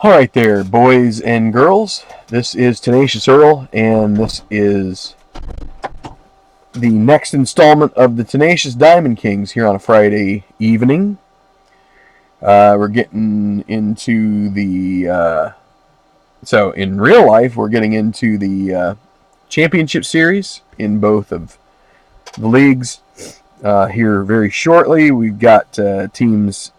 Alright there, boys and girls. This is Tenacious Earl, and this is the next installment of the Tenacious Diamond Kings here on a Friday evening. We're getting into the... so, in real life, we're getting into the championship series in both of the leagues here very shortly. We've got teams...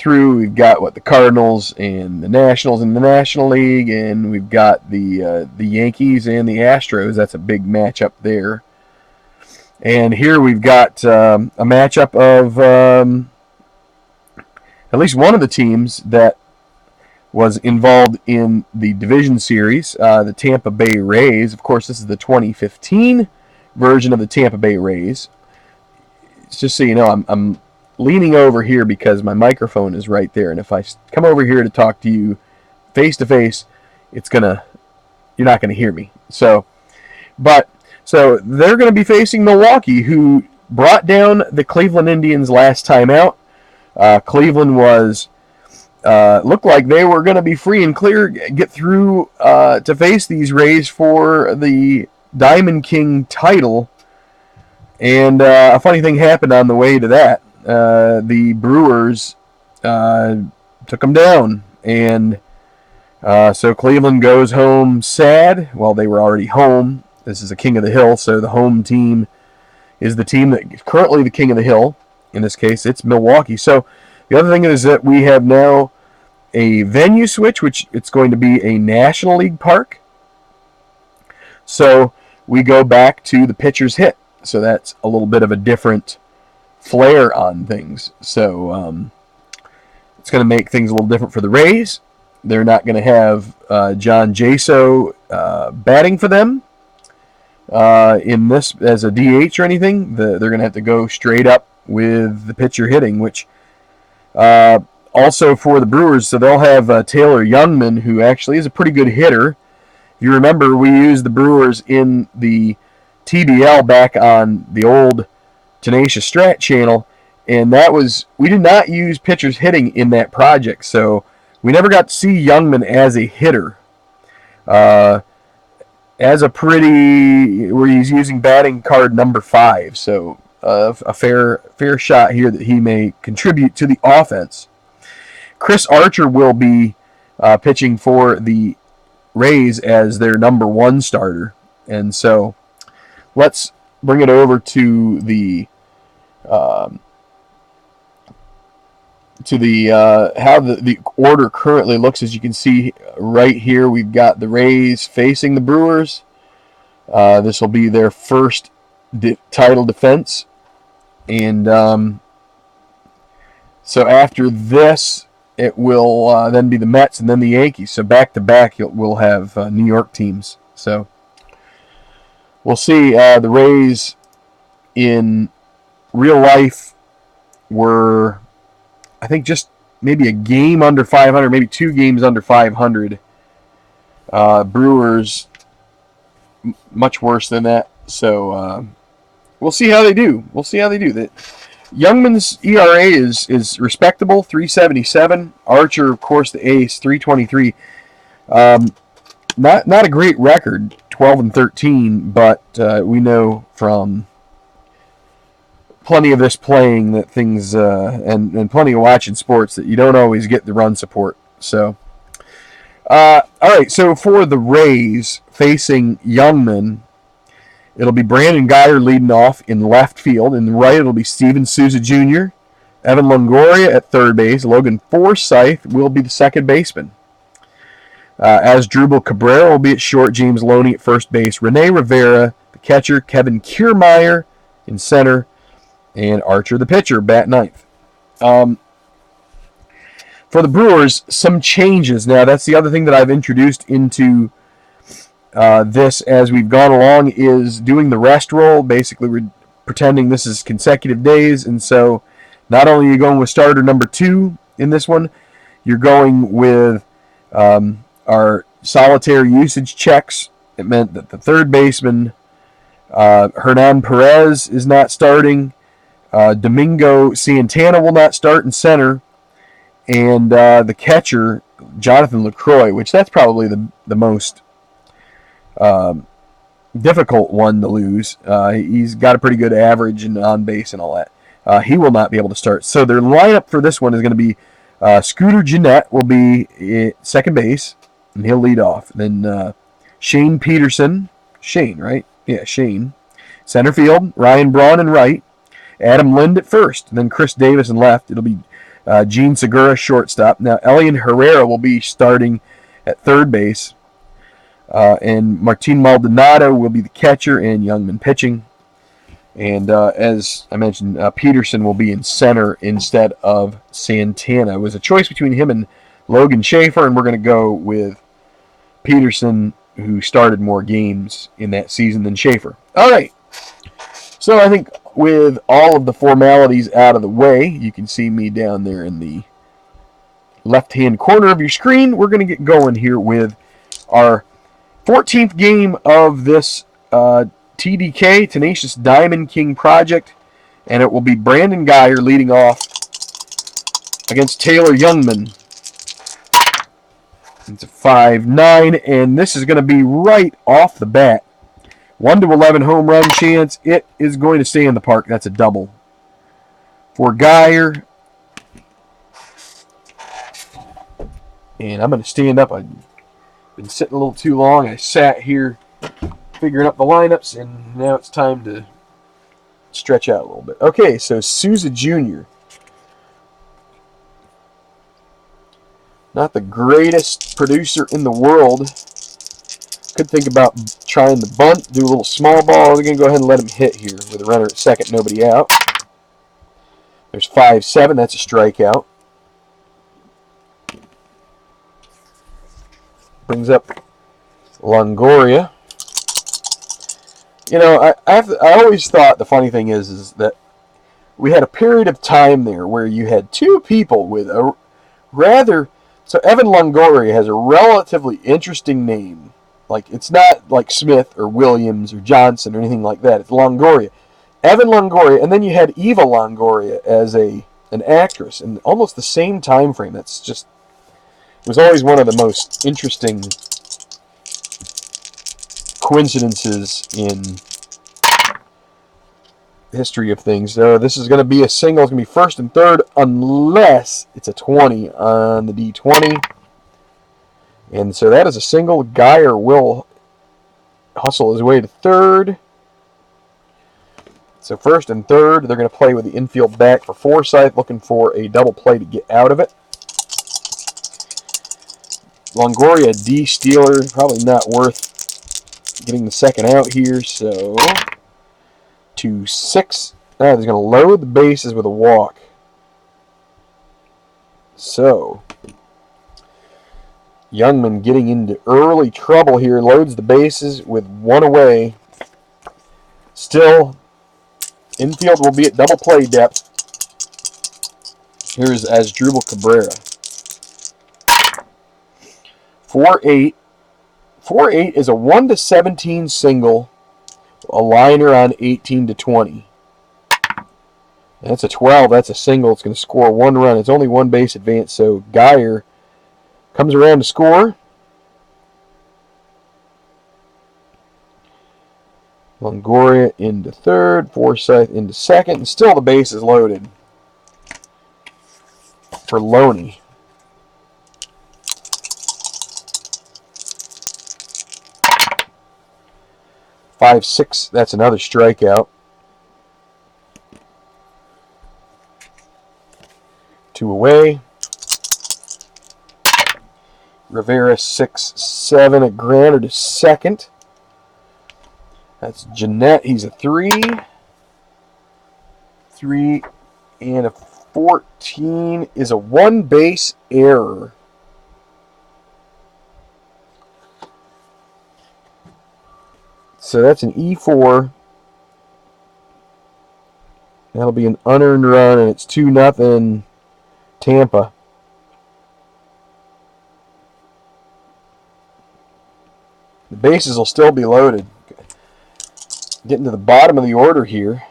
we've got the Cardinals and the Nationals in the National League, and we've got the Yankees and the Astros. That's a big matchup there. And here we've got a matchup of at least one of the teams that was involved in the division series, the Tampa Bay Rays. Of course, this is the 2015 version of the Tampa Bay Rays. Just so you know, I'm leaning over here because my microphone is right there, and if I come over here to talk to you face to face, you're not gonna hear me. So they're gonna be facing Milwaukee, who brought down the Cleveland Indians last time out. Cleveland looked like they were gonna be free and clear, get through to face these Rays for the Diamond King title, and a funny thing happened on the way to that. The Brewers took them down, and so Cleveland goes home sad. Well, they were already home. This is a King of the Hill, so the home team is the team that is currently the King of the Hill. In this case, it's Milwaukee. So the other thing is that we have now a venue switch, which it's going to be a National League park. So we go back to the pitcher's hit. So that's a little bit of a different flair on things. So it's going to make things a little different for the Rays. They're not going to have John Jaso batting for them in this as a DH or anything. They're going to have to go straight up with the pitcher hitting, which also for the Brewers, so they'll have Taylor Youngman, who actually is a pretty good hitter. If you remember, we used the Brewers in the TBL back on the old Tenacious Strat channel, and we did not use pitchers hitting in that project, so we never got to see Youngman as a hitter. Where he's using batting card number 5, so a fair shot here that he may contribute to the offense. Chris Archer will be pitching for the Rays as their number 1 starter, and so let's bring it over to the how the order currently looks. As you can see right here, we've got the Rays facing the Brewers. This will be their first title defense, and so after this, it will then be the Mets and then the Yankees. So back to back, we'll have New York teams. So we'll see. The Rays in real life were, I think, just maybe a game under 500, maybe 2 games under 500. Brewers, much worse than that. So we'll see how they do. That Youngman's ERA is respectable, 3.77. Archer, of course, the ace, 3.23. Not a great record, 12-13, but we know from plenty of this playing that things and plenty of watching sports that you don't always get the run support. So all right, so for the Rays facing Youngman, it'll be Brandon Guyer leading off in left field. In the right, it'll be Steven Souza Jr., Evan Longoria at third base. Logan Forsythe will be the second baseman. Asdrubal Cabrera will be at short. James Loney at first base. Rene Rivera, the catcher. Kevin Kiermaier in center. And Archer, the pitcher, bat ninth. For the Brewers, some changes. Now, that's the other thing that I've introduced into this as we've gone along, is doing the rest roll. Basically, we're pretending this is consecutive days, and so not only are you going with starter number 2 in this one, you're going with our solitaire usage checks. It meant that the third baseman, Hernan Perez, is not starting. Domingo Santana will not start in center. and the catcher, Jonathan LaCroix, which that's probably the most difficult one to lose. He's got a pretty good average and on base and all that. He will not be able to start. So their lineup for this one is going to be Scooter Gennett will be at second base, and he'll lead off. Then Shane Peterson, Shane, right? Yeah, Shane. Center field, Ryan Braun in right, Adam Lind at first, and then Chris Davis in left. It'll be Gene Segura shortstop. Now Elian Herrera will be starting at third base, and Martin Maldonado will be the catcher, and Youngman pitching. And as I mentioned, Peterson will be in center instead of Santana. It was a choice between him and Logan Schaefer, and we're going to go with Peterson, who started more games in that season than Schaefer. All right. So I think with all of the formalities out of the way, you can see me down there in the left-hand corner of your screen. We're going to get going here with our 14th game of this TDK, Tenacious Diamond King project, and it will be Brandon Geyer leading off against Taylor Youngman. It's a 5-9, and this is going to be right off the bat. 1 to 11 home run chance. It is going to stay in the park. That's a double for Geyer. And I'm going to stand up. I've been sitting a little too long. I sat here figuring up the lineups, and now it's time to stretch out a little bit. Okay, so Souza Jr. Not the greatest producer in the world. Could think about trying the bunt, do a little small ball. We're going to go ahead and let him hit here with a runner at second, nobody out. There's 5-7. That's a strikeout. Brings up Longoria. You know, I always thought the funny thing is that we had a period of time there where you had two people with a rather... So Evan Longoria has a relatively interesting name. Like, it's not like Smith or Williams or Johnson or anything like that. It's Longoria. Evan Longoria, and then you had Eva Longoria as an actress in almost the same time frame. That's just... It was always one of the most interesting coincidences in the history of things. So this is going to be a single. It's going to be first and third unless it's a 20 on the D20. And so that is a single. Geyer will hustle his way to third. So first and third, they're going to play with the infield back for Forsythe, looking for a double play to get out of it. Longoria, D-stealer, probably not worth getting the second out here, so 2-6. Now he's going to load the bases with a walk. So Youngman getting into early trouble here, loads the bases with one away. Still, infield will be at double play depth. Here's Asdrubal Cabrera. 4-8. 4-8 is a 1 to 17 single, a liner on 18 to 20. That's a 12. That's a single. It's going to score one run. It's only one base advance, so Geyer comes around to score. Longoria into third, Forsythe into second, and still the base is loaded for Loney. Five, 6, that's another strikeout. 2 away. Rivera 6-7, a grounder to second. That's Jeanette. He's a 3. 3 and a 14 is a one base error. So that's an E4. That'll be an unearned run, and it's 2-0 Tampa. The bases will still be loaded. Getting to the bottom of the order here.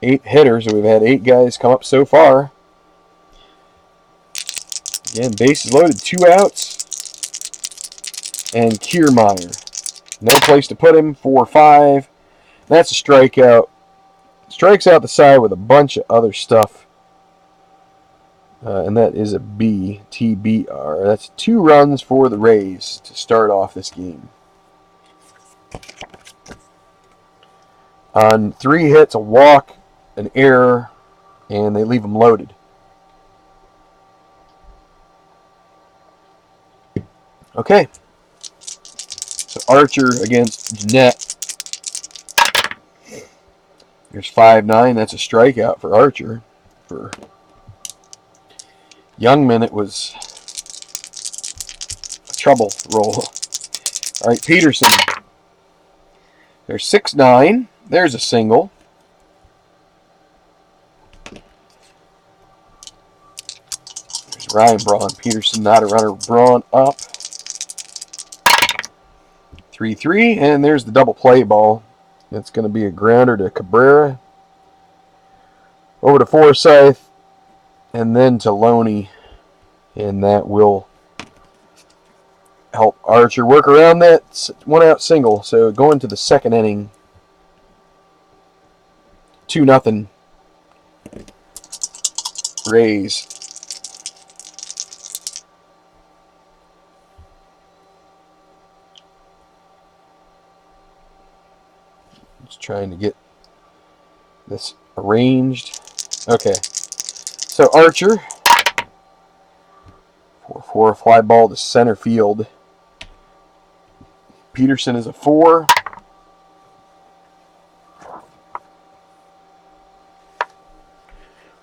8 hitters. We've had 8 guys come up so far. Again, bases loaded, 2 outs. And Kiermaier. No place to put him, 4-5. That's a strikeout. Strikes out the side with a bunch of other stuff. And that is a B, TBR. That's 2 runs for the Rays to start off this game. On 3 hits, a walk, an error, and they leave him loaded. Okay. So Archer against Jeanette. Here's 5-9. That's a strikeout for Archer. For Youngman, it was a trouble roll. All right, Peterson. There's 6-9. There's a single. There's Ryan Braun. Peterson not a runner. Braun up. 3-3. And there's the double play ball. That's going to be a grounder to Cabrera. Over to Forsyth. And then to Loney. And that will help Archer work around that 1-out single. So going to the second inning. 2-0 Rays. Just trying to get this arranged. Okay. So Archer. 4-4 fly ball to center field. Peterson is a 4.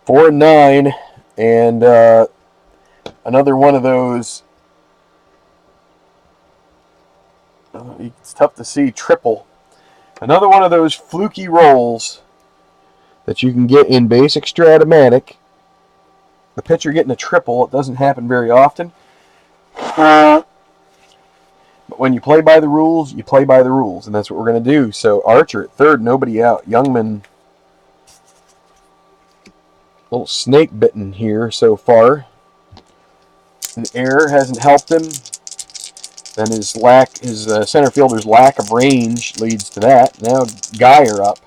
Four and 9, and another one of those. It's tough to see triple. Another one of those fluky rolls that you can get in basic Stratomatic. The pitcher getting a triple. It doesn't happen very often. But when you play by the rules, you play by the rules, and that's what we're going to do. So Archer at third, nobody out. Youngman. A little snake bitten here so far. An error hasn't helped him. Then his center fielder's lack of range leads to that. Now Geyer up.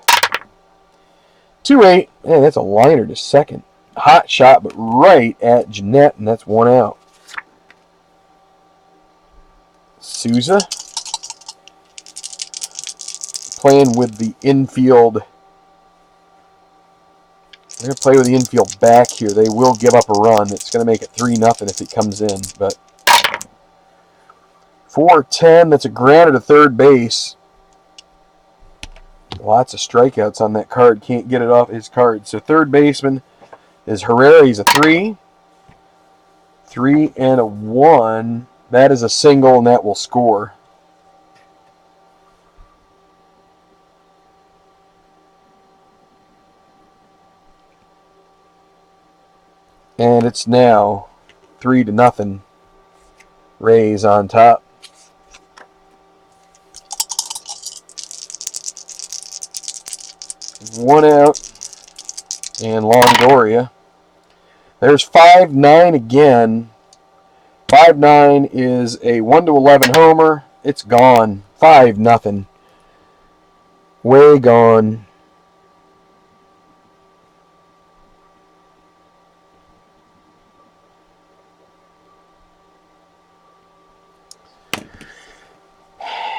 2-8. Man, that's a liner to second. Hot shot, but right at Jeanette, and that's 1 out. Souza playing with the infield. They're going to play with the infield back here. They will give up a run. It's going to make it 3-0 if it comes in. But 4-10, that's a grounder to third base. Lots of strikeouts on that card. Can't get it off his card. So third baseman is Herrera. He's a 3. 3 and a 1. That is a single, and that will score. And it's now 3-0. Rays on top. One out. And Longoria. There's 5-9 again. 5-9 is a 1-11 homer. It's gone. 5-0. Way gone.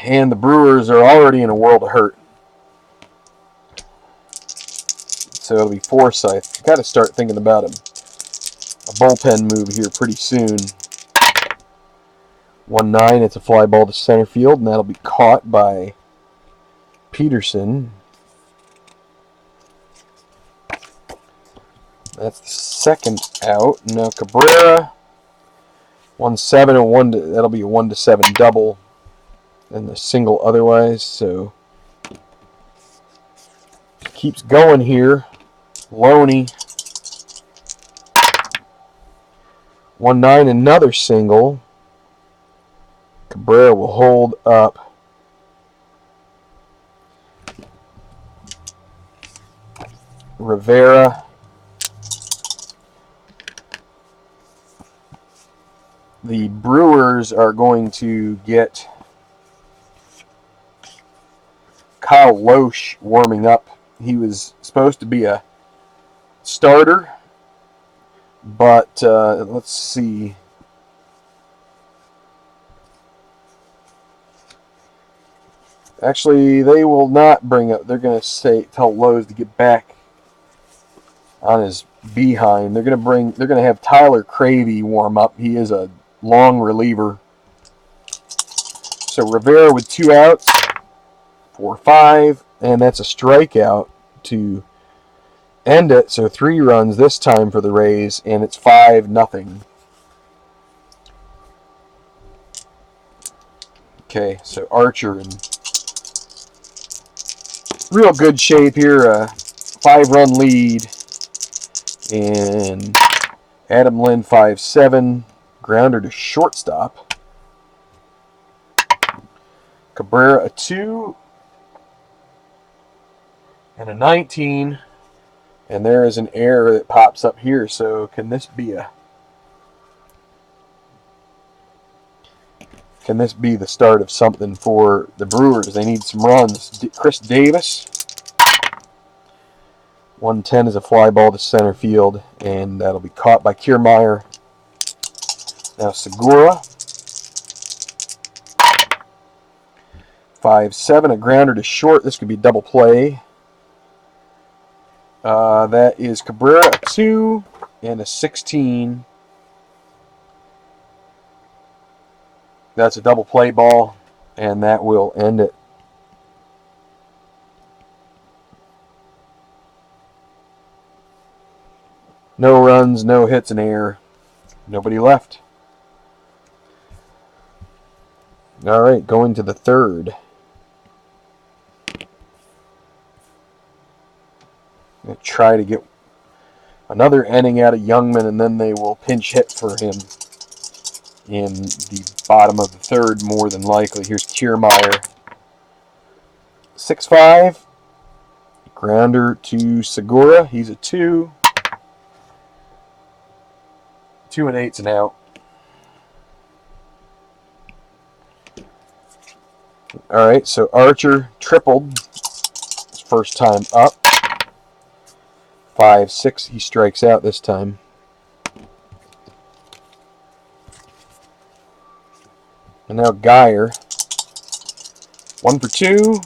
And the Brewers are already in a world of hurt. So it'll be Forsyth. Got to start thinking about a bullpen move here pretty soon. 1-9. It's a fly ball to center field, and that'll be caught by Peterson. That's the second out. Now Cabrera. 1-7 and 1. That'll be a 1-7 double. And the single otherwise, so keeps going here. Loney. 1-9, another single. Cabrera will hold up. Rivera. the Brewers are going to get Kyle Loesch warming up. He was supposed to be a starter, but let's see. Actually, they will not bring up. They're going to tell Lowe's to get back on his behind. They're going to have Tyler Cravey warm up. He is a long reliever. So Rivera with 2 outs, 4-5, and that's a strikeout to end it. So 3 runs this time for the Rays, and it's 5-0. Okay, so Archer in real good shape here. A 5-run lead, and Adam Lynn 5-7, grounder to shortstop. Cabrera a 2 and a 19, and there is an error that pops up here. So can this be the start of something for the Brewers? They need some runs. Chris Davis, 110 is a fly ball to center field, and that'll be caught by Kiermaier. Now Segura, 5-7, a grounder to short. This could be double play. That is Cabrera a 2 and a 16. That's a double play ball, and that will end it. No runs, no hits, and error. Nobody left. All right, going to the third. Going to try to get another inning out of Youngman, and then they will pinch hit for him in the bottom of the third, more than likely. Here's Kiermaier. 6-5. Grounder to Segura. He's a 2. 2 and 8's an out. All right, so Archer tripled. His first time up. 5-6. He strikes out this time. And now Geyer. 1 for 2.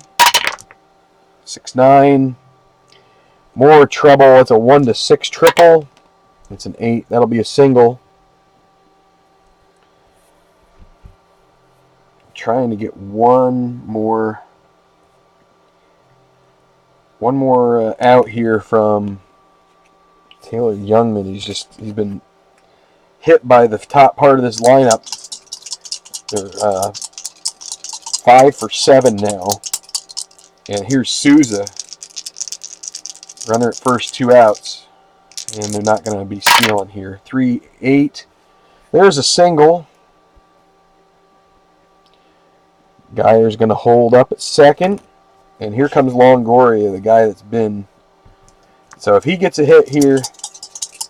6-9. More trouble. It's a 1-6 triple. It's an 8. That'll be a single. Trying to get one more out here from Taylor Youngman. He's been hit by the top part of this lineup. They're 5 for 7 now. And here's Souza. Runner at first, 2 outs. And they're not going to be stealing here. 3-8. There's a single. Geyer's going to hold up at second. And here comes Longoria, the guy that's been... So if he gets a hit here,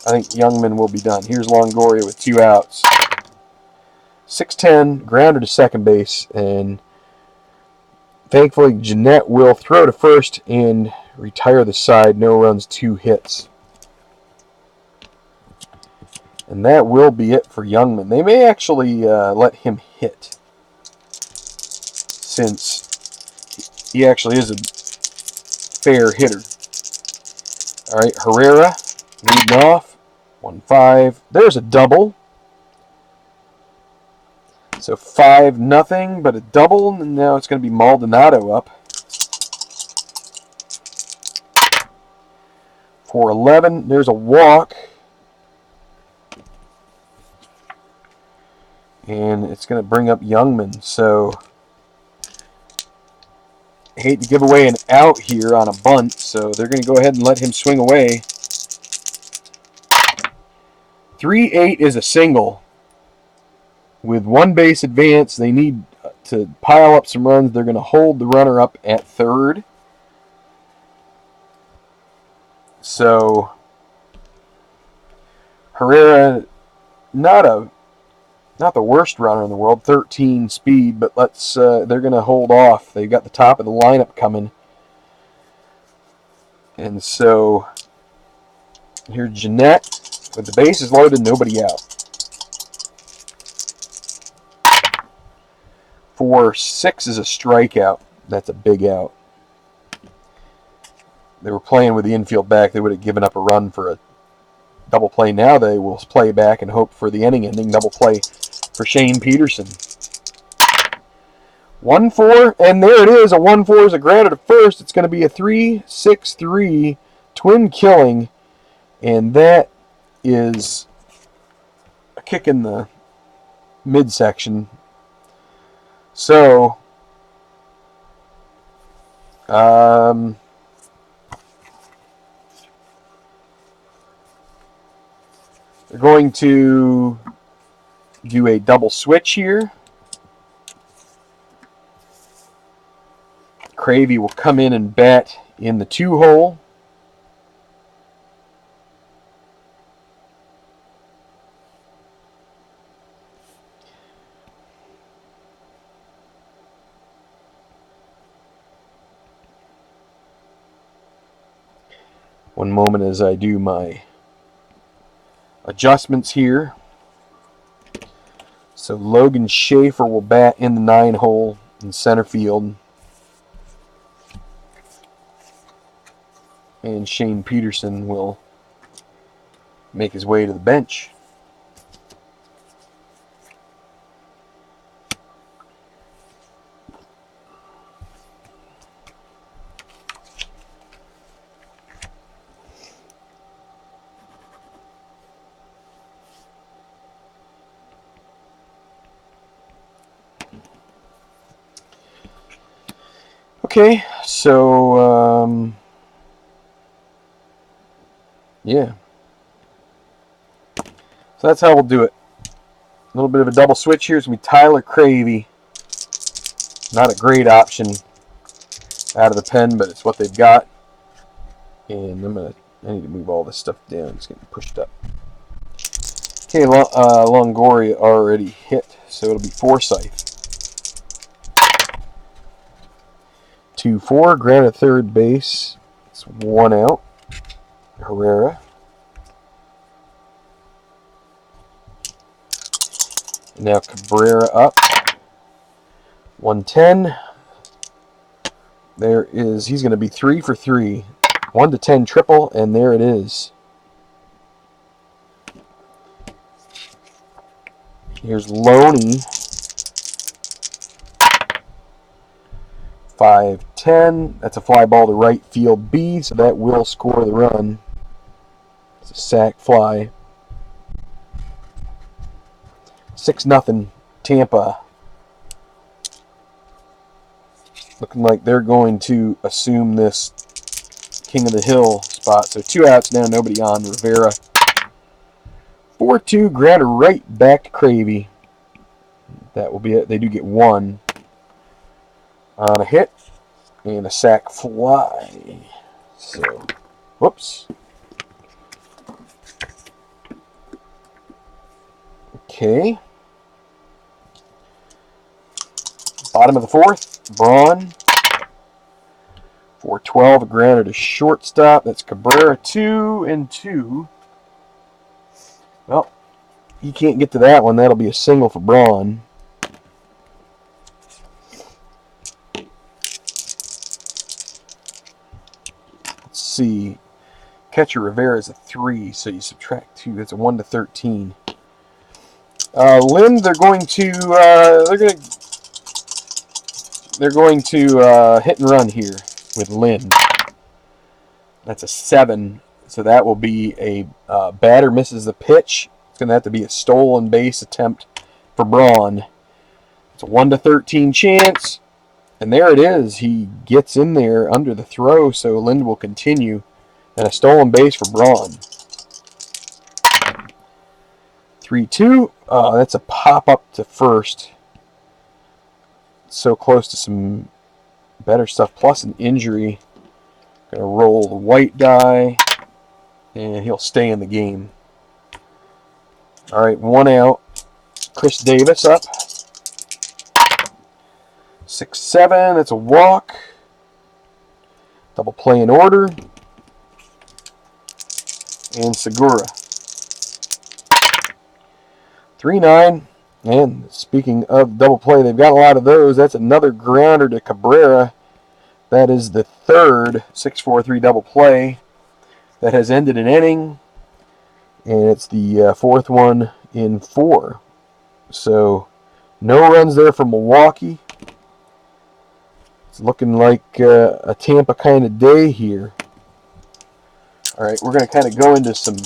I think Youngman will be done. Here's Longoria with 2 outs. 6-10, grounder to second base. And thankfully, Jeanette will throw to first and retire the side. No runs, 2 hits. And that will be it for Youngman. They may actually let him hit, since he actually is a fair hitter. All right, Herrera leading off. 1-5. There's a double. So 5-0, but a double, and now it's going to be Maldonado up. For 11, there's a walk. And it's going to bring up Youngman. So I hate to give away an out here on a bunt, so they're going to go ahead and let him swing away. 3-8 is a single. With 1 base advance, they need to pile up some runs. They're going to hold the runner up at third. So Herrera, not a not the worst runner in the world, 13 speed, but let's they're going to hold off. They've got the top of the lineup coming. And so here's Jeanette with the bases loaded, nobody out. 4-6 is a strikeout. That's a big out. They were playing with the infield back. They would have given up a run for a double play. Now they will play back and hope for the inning-ending double play for Shane Peterson. 1-4, and there it is. A 1-4 is a grounded to first. It's going to be a 3-6-3 twin killing, and that is a kick in the midsection. So, they're going to do a double switch here. Cravey will come in and bat in the 2-hole. One moment as I do my adjustments here. So Logan Schaefer will bat in the 9-hole in center field. And Shane Peterson will make his way to the bench. Okay, so yeah. So that's how we'll do it. A little bit of a double switch here. It's going to be Tyler Cravey. Not a great option out of the pen, but it's what they've got. And I need to move all this stuff down. It's getting pushed up. Okay, Longoria already hit, so it'll be Forsythe. 2-4, grounded third base. It's 1 out. Herrera. Now Cabrera up. 110. There is, he's going to be 3 for 3. 1-10 triple, and there it is. Here's Loney. 5-10. That's a fly ball to right field B, so that will score the run. It's a sac fly. 6-0 Tampa. Looking like they're going to assume this King of the Hill spot. So 2 outs now, nobody on. Rivera. 4-2, grounder right back to Cravey. That will be it. They do get 1 on a hit and a sac fly. So, whoops. Okay. Bottom of the 4th, Braun. 4-12, a grounder to shortstop. That's Cabrera, 2-2. Well, he can't get to that one. That'll be a single for Braun. Let's see. Catcher Rivera is a 3, so you subtract 2. That's a 1-13. Lind, they're going to hit and run here with Lind. That's a 7, so that will be a batter misses the pitch. It's going to have to be a stolen base attempt for Braun. It's a 1-13 chance, and there it is. He gets in there under the throw, so Lind will continue, and a stolen base for Braun. 3-2. That's a pop up to first. So close to some better stuff, plus an injury. Gonna roll the white die, and he'll stay in the game. All right, 1 out. Chris Davis up. 6-7. That's a walk. Double play in order. And Segura. 3-9. And speaking of double play, they've got a lot of those. That's another grounder to Cabrera. That is the third 6-4-3 double play that has ended an inning. And it's the fourth one in 4. So no runs there for Milwaukee. It's looking like a Tampa kind of day here. All right, we're going to kind of go into some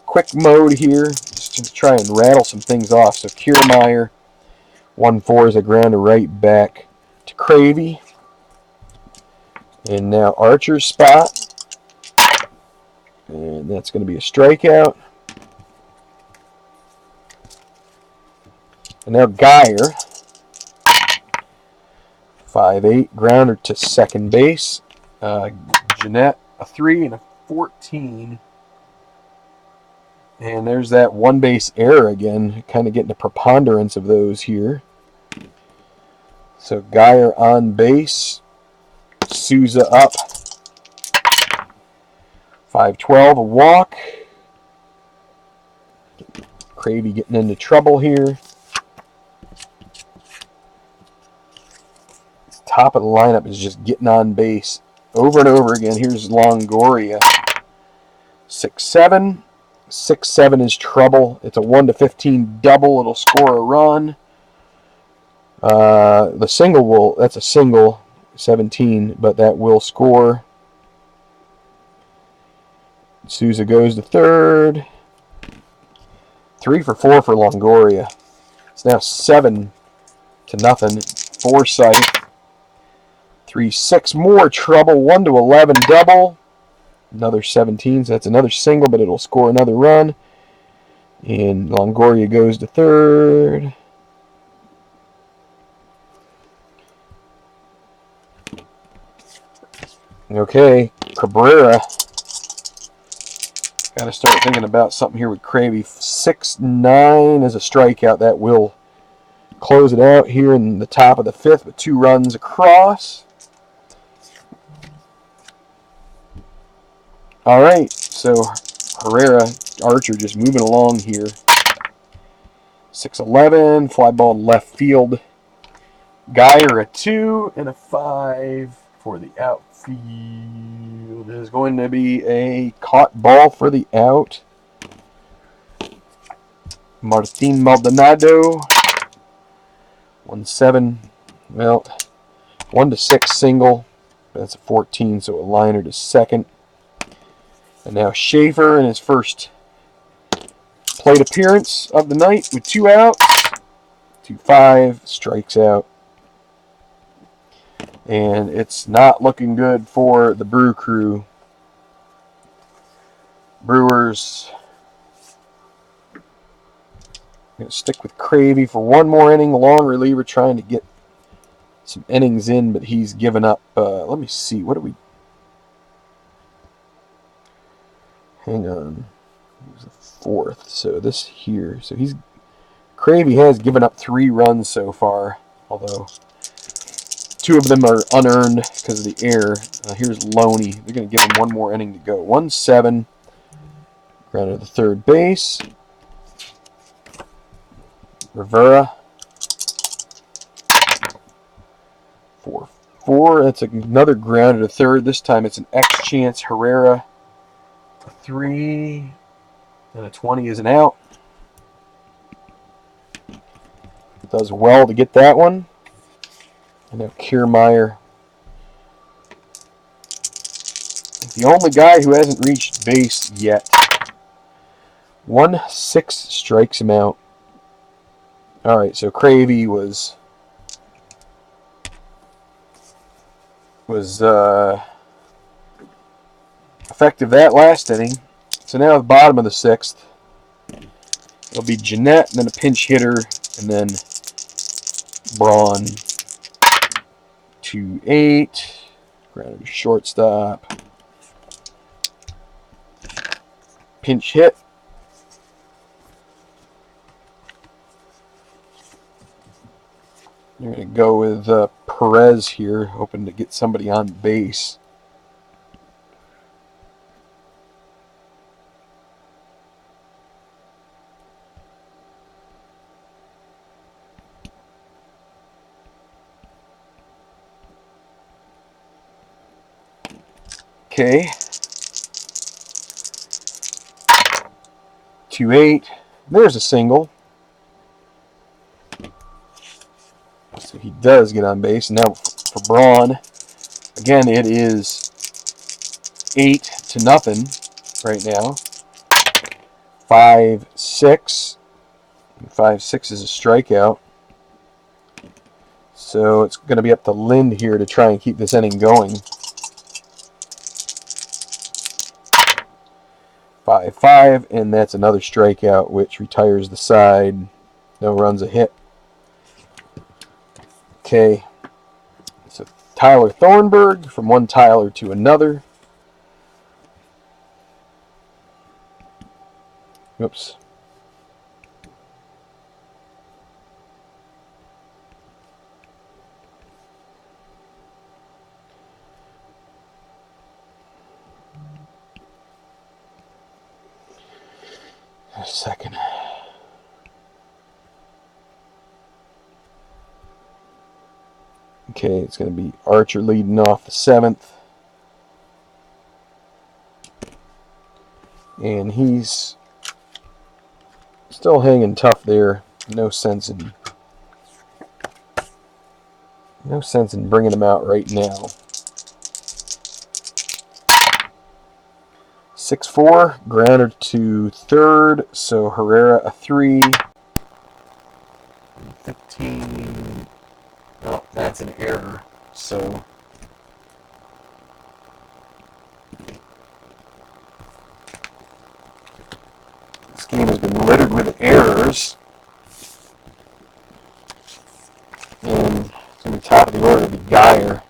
quick mode here just to try and rattle some things off. So Kiermaier, 1-4 is a grounder right back to Cravey. And now Archer's spot. And that's going to be a strikeout. And now Geyer, 5-8, grounder to second base. Jeanette, a 3 and a 14. And there's that one base error again, kind of getting the preponderance of those here. So Geyer on base. Souza up. 5-12, a walk. Cravey getting into trouble here. Top of the lineup is just getting on base over and over again. Here's Longoria. 6-7. 6-7 is trouble. It's a 1-15 double. It'll score a run. The single will, that's a single, 17, but that will score. Souza goes to third. 3 for 4 for Longoria. It's now 7-0. Forsythe. 3-6 more trouble. 1-11 double. Another 17, so that's another single, but it'll score another run. And Longoria goes to third. Okay, Cabrera. Got to start thinking about something here with Cravey. 6-9 is a strikeout. That will close it out here in the top of the 5th with 2 runs across. All right, so Herrera, Archer just moving along here. 6-11, fly ball left field. Geyer a 2 and a 5 for the outfield. There's going to be a caught ball for the out. Martin Maldonado. 1-7, well, 1-6 single. That's a 14, so a liner to second. And now Schaefer in his first plate appearance of the night with 2 outs. 2-5, strikes out. And it's not looking good for the Brew Crew. Brewers going to stick with Cravey for one more inning. Long reliever trying to get some innings in, but he's given up. Let me see. What do we... Hang on. It was the 4th. So this here. So he's... Cravey has given up 3 runs so far, although 2 of them are unearned because of the error. Here's Loney. They're going to give him one more inning to go. 1-7. Ground to the third base. Rivera. 4-4. That's another ground to third. This time it's an X chance. Herrera. A 3 and a 20 is an out. Does well to get that one. And now Kiermaier. The only guy who hasn't reached base yet. 1-6 strikes him out. Alright, so Cravey was effective that last inning. So now at the bottom of the 6th, it'll be Jeanette, and then a pinch hitter, and then Braun. 2-8. Grounded to shortstop. Pinch hit. You're going to go with Perez here, hoping to get somebody on base. Okay. 2-8. There's a single. So he does get on base. Now for Braun. Again, it is 8-0 right now. 5-6. 5-6 is a strikeout. So it's going to be up to Lind here to try and keep this inning going. 5-5, and that's another strikeout, which retires the side. No runs, a hit. Okay. So Tyler Thornburg, from one Tyler to another. Oops. A second. Okay, it's going to be Archer leading off the 7th. And he's still hanging tough there. No sense in bringing him out right now. 6-4, grounded to third, so Herrera a 3. 15. Oh, that's an error. So this game has been littered with errors. And it's going to be top of the order to be Geyer.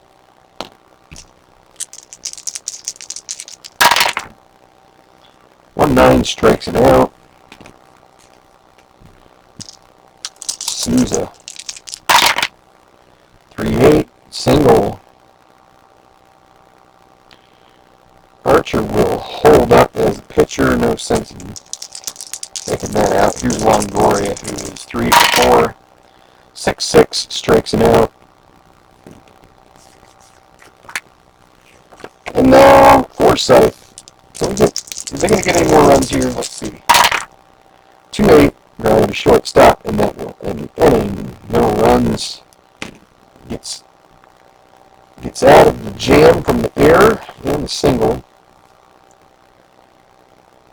Nine strikes it out. Souza. 3-8. Single. Archer will hold up as a pitcher. No sense in taking that out. Here's Longoria, who is 3-4. 6-6. Strikes it out. And now Forsythe. Is they going to get any more runs here? Let's see. 2-8, grounded to shortstop, and that will end the inning. No runs. Gets out of the jam from the error and the single.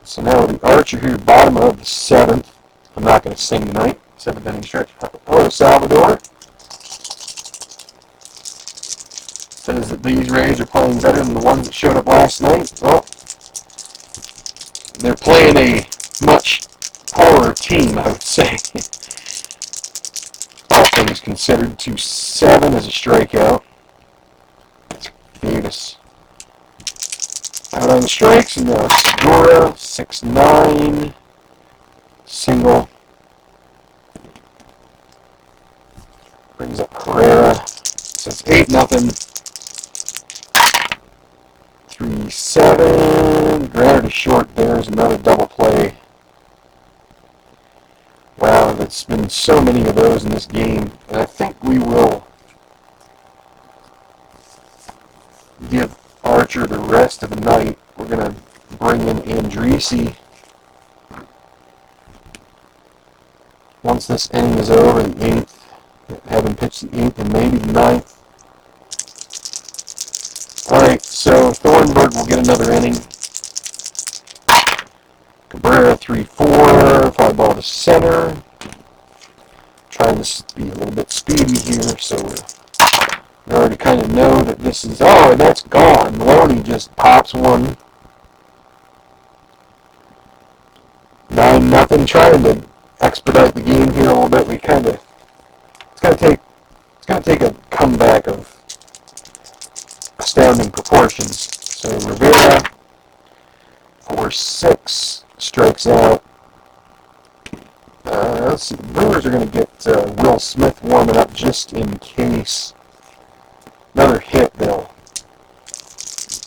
So now the Archer here, bottom of the 7th. I'm not going to sing tonight. 7th inning stretch. Oh, Salvador. Says that these Rays are playing better than the ones that showed up last night. Well, they're playing a much poorer team, I would say. All things considered, 2-7 is a strikeout. Davis out on the strikes, and now Segura, 6-9, single. Brings up Herrera, says 8-0. 3-7, grounded to short. There's another double play. Wow, there's been so many of those in this game, and I think we will give Archer the rest of the night. We're going to bring in Andrisi once this inning is over, the 8th. Have him pitch the 8th and maybe the 9th. Alright, so Thornburg will get another inning. Cabrera 3-4, fly ball to center. Trying to be a little bit speedy here, so we already kind of know that this is, oh, and that's gone. Maloney just pops one. 9-0, trying to expedite the game here a little bit. We kind of, it's gonna take a comeback of astounding proportions. So Rivera, 4-6, strikes out. Let's see, the Brewers are going to get Will Smith warming up just in case. Another hit, they'll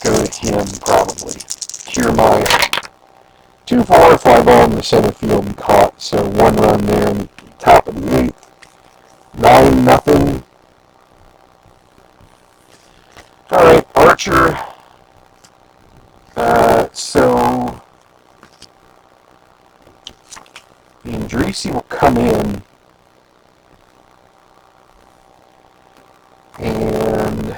go to him probably. Kiermaier. 2-4, fly ball in the center field and caught. So 1 run there in the top of the 8th. 9-0. Alright, Archer. So Andresi will come in and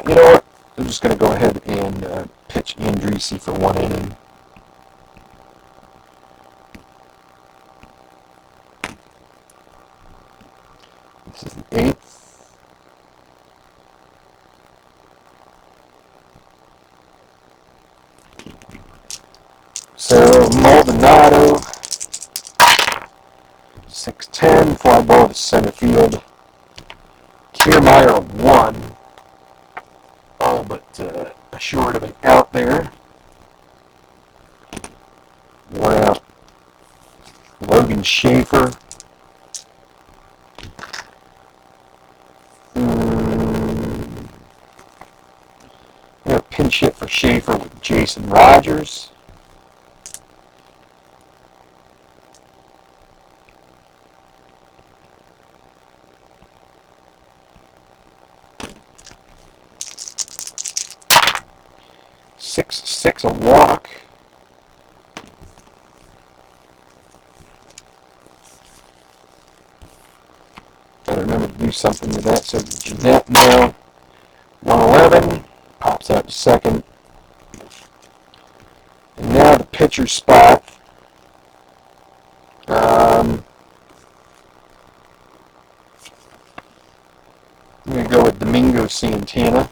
you know what? I'm just going to go ahead and pitch Andresi for 1 inning. This is the 8th. So Maldonado, 6-10, fly ball to center field. Kiermaier 1. All but short of an out there. 1 out. Logan Schaefer. A pinch hit for Schaefer with Jason Rogers. Six a walk. Gotta remember to do something with that. So Jeanette now 111 pops out to second. And now the pitcher spot. I'm gonna go with Domingo Santana.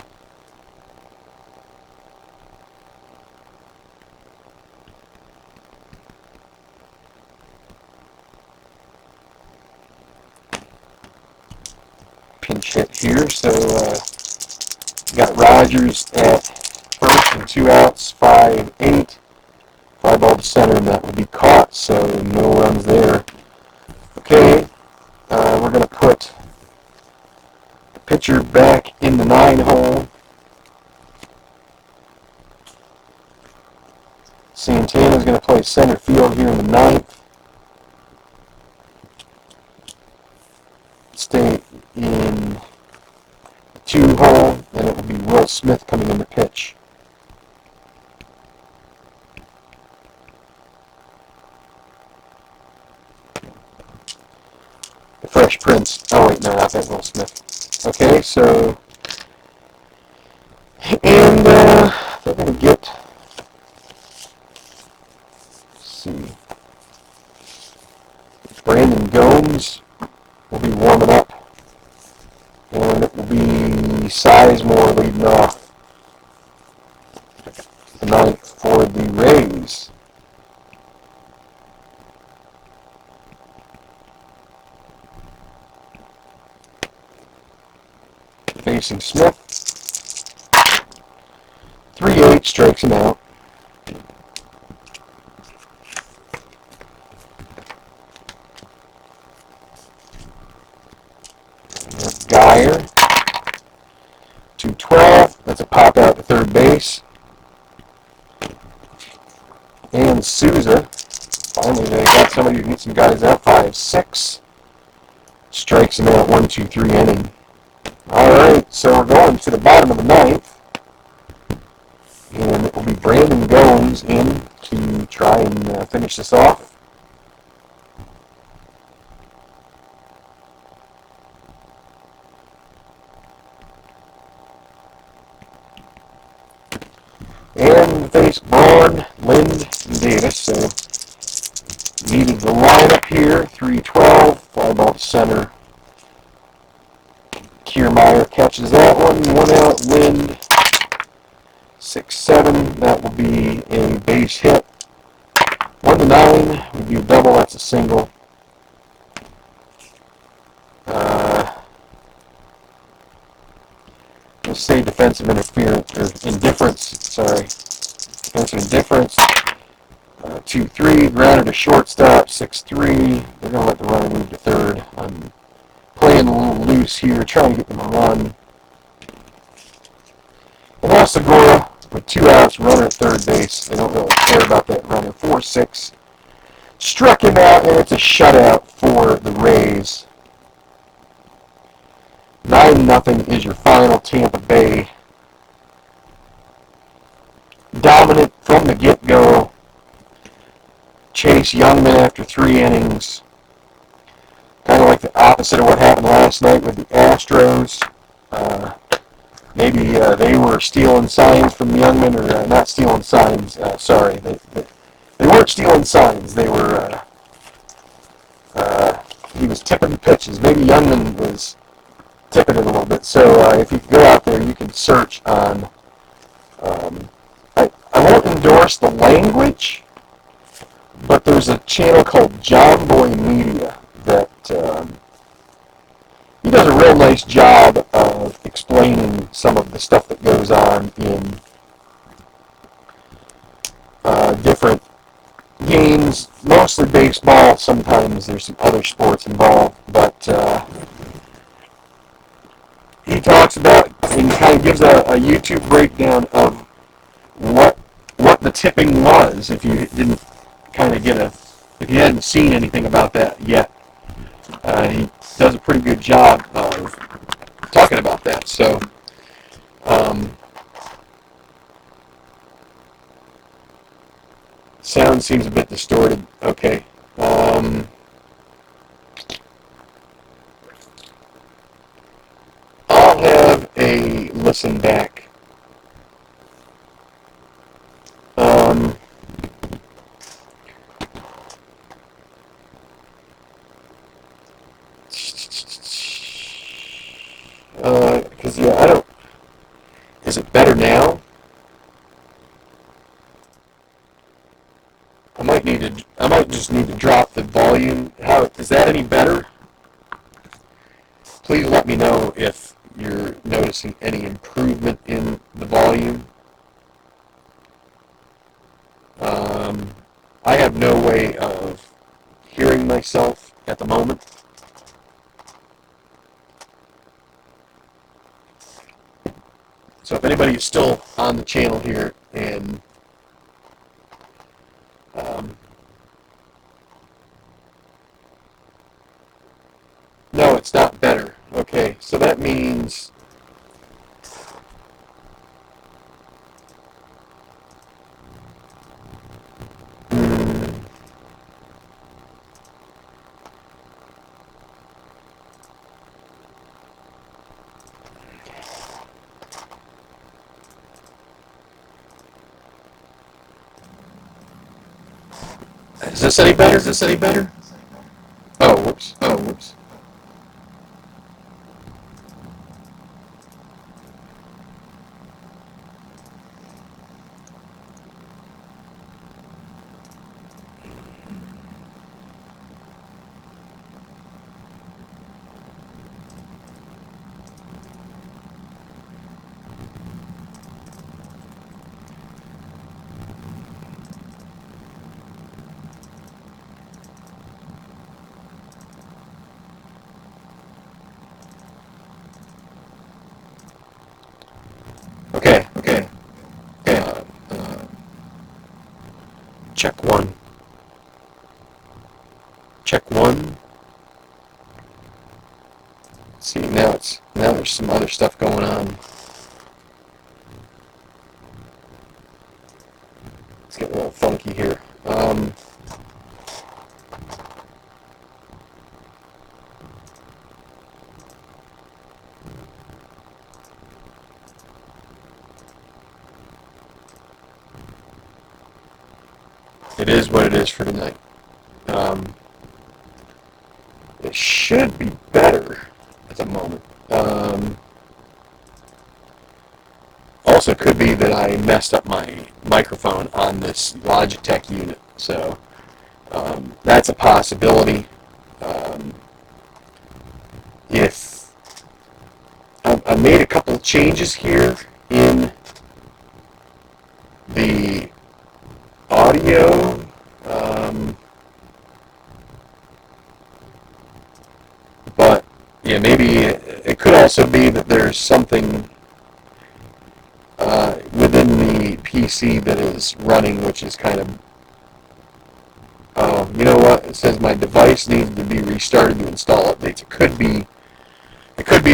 Pinch hit here, so got Rogers at first and 2 outs, 5-8. Fly ball to center, and that will be caught, so no runs there. Okay, we're going to put the pitcher back in the 9 hole. Santana's going to play center field here in the 9th. Stay in the 2 hole, and it will be Will Smith coming in to pitch. The Fresh Prince. Oh wait, no, not that Will Smith. Okay, so and they're gonna get. Let's see. Brandon Gomes will be warming up, and it will be Sizemore leading off the 9th for the Rays. Facing Smith. 3-8 strikes him out. Geyer. 2-12. That's a pop out to third base. And Souza. Finally, they got somebody who can get some guys out. 5-6. Strikes him out 1-2-3 inning. Alright, so we're going to the bottom of the 9th. And it will be Brandon Gomes in to try and finish this off. And face Braun, Lind, and Davis. So needed the lineup here. 3-12, fly ball to center. Kiermaier catches that one. 1 out, Lind. 6-7, that will be a base hit. 1 to 9, we do double, that's a single. Let's say defensive interference, or indifference, sorry. Defensive indifference. 2-3, grounded to shortstop, 6-3. They're going to let the runner move to third. I'm playing a little loose here, trying to get them a run. And now Segura with 2 outs, runner at third base. They don't really care about that runner. 4-6. Struck him out, and it's a shutout for the Rays. 9-0 is your final. Tampa Bay dominant from the get-go. Chase Youngman after 3 innings. Kind of like the opposite of what happened last night with the Astros. Maybe they were stealing signs from Youngman, or not stealing signs. Sorry, they weren't stealing signs. They were. He was tipping pitches. Maybe Youngman was tipping it a little bit. So if you go out there, you can search on. I won't endorse the language, but there's a channel called John Boy Media that he does a real nice job of explaining some of the stuff that goes on in different games, mostly baseball. Sometimes there's some other sports involved, but he talks about and kind of gives a YouTube breakdown of what the tipping was. If you didn't kind of if you hadn't seen anything about that yet, he does a pretty good job of talking about that. So, sound seems a bit distorted. Okay. I'll have a listen back. Because I don't. Is it better now? I might just need to drop the volume. How is that any better? Please let me know if you're noticing any improvement in the volume. I have no way of hearing myself at the moment. So if anybody is still on the channel here and no, it's not better. Okay, so that means is this any better? Is this any better? Oh, whoops. Oh, whoops. Okay. Check one. Check one. See, now there's some other stuff going on. It's getting a little funky here. It is what it is for tonight. It should be better at the moment. also could be that I messed up my microphone on this Logitech unit. So that's a possibility. If I made a couple of changes here in the audio, but yeah, maybe it could also be that there's something within the PC that is running, which is kind of, you know what? It says my device needs to be restarted to install updates. It could be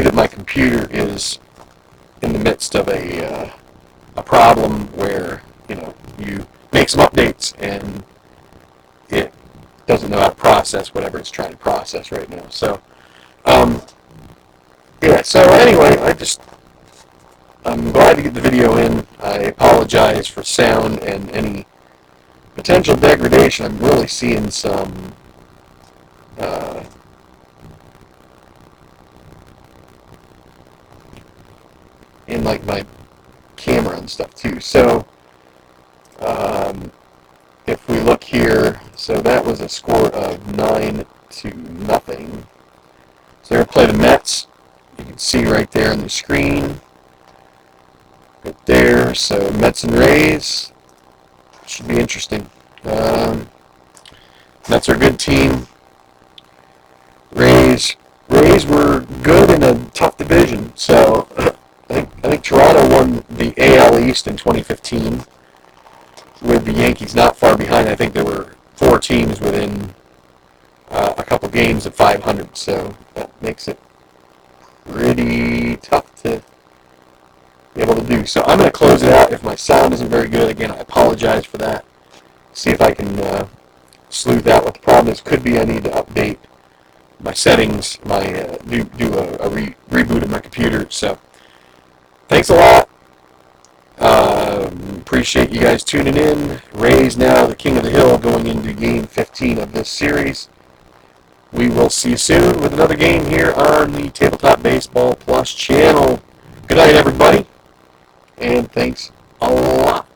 that my computer is in the midst of a problem where, you know, you make some updates and it doesn't know how to process whatever it's trying to process right now. So, yeah. So anyway, I'm glad to get the video in. I apologize for sound and any potential degradation. I'm really seeing some in like my camera and stuff too. So if we look here, so that was a score of 9-0. So they're playing the Mets. You can see right there on the screen. Right there. So Mets and Rays. Should be interesting. Mets are a good team. Rays were good in a tough division. So I think Toronto won the AL East in 2015 with the Yankees not far behind. I think there were 4 teams within a couple games of 500. So that makes it pretty tough to be able to do. So I'm going to close it out. If my sound isn't very good, again, I apologize for that. See if I can sleuth out what the problem is. Could be I need to update my settings, do a reboot of my computer. So thanks a lot. Appreciate you guys tuning in. Rays now the king of the hill going into game 15 of this series. We will see you soon with another game here on the Tabletop Baseball Plus channel. Good night, everybody, and thanks a lot.